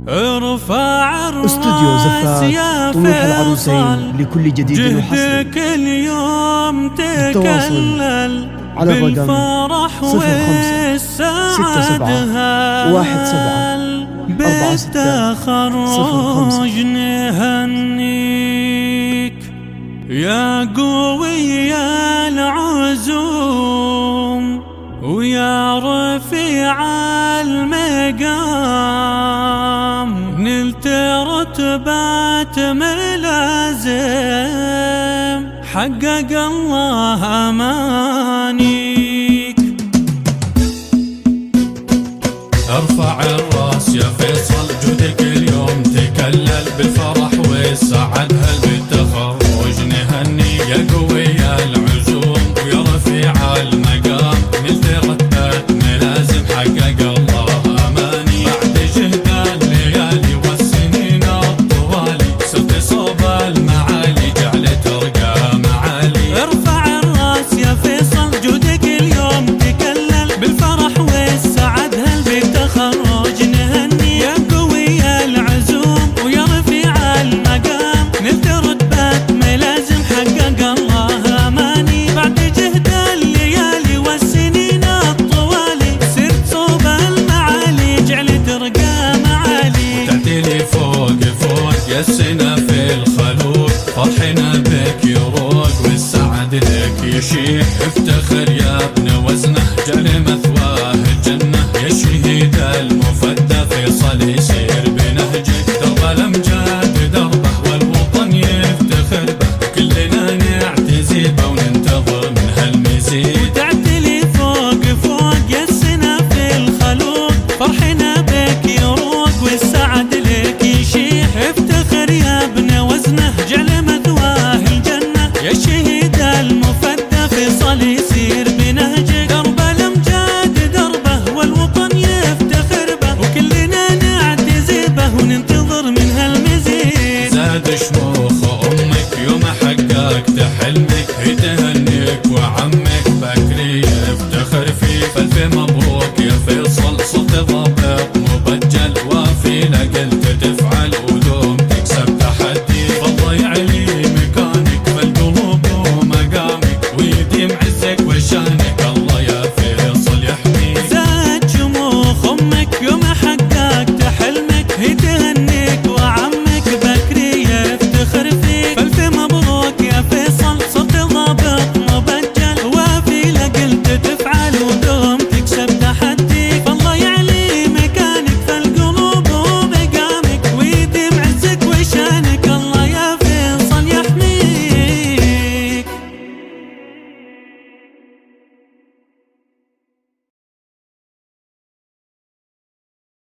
ارفع استوديو الراس زفاف يا طموح العروسين فيصل، لكل جديد وحصري. جهدك اليوم تكلل على الرقم بالفرح 05 67 17 بالتخرج نهنيك يا قوي العزوم ويا رفيع المقام، نلت رتبات ملازم حقق الله امانيك. ارفع الراس يا فيصل، جودك اليوم تكلل بالفرح والسعد، هل بالتخرج نهني يا قوي العزوم ويا رفيع المقام، نلت رتبات ملازم حقق الله اماني، بعد جهد الليالي والسنين الطوالي صرت صوب المعالي جعلت ارقى معالي. ارفع الراس يا فيصل، جودك اليوم تكلل بالفرح والسعد، هل بالتخرج نهني يا قوي العزوم ويا رفيع المقام، نلت رتبات ملازم حقق الله اماني، بعد جهد الليالي والسنين الطوالي صرت صوب المعالي جعلت ارقى معالي. تعتلي فوق فوق يا السنة في الخلوق، فرحنا بك يروق والسعد لك يشيح، افتخر يا ابن وزنه جعل مثواه الجنة، يا الشهيد المفدى فيصل يسير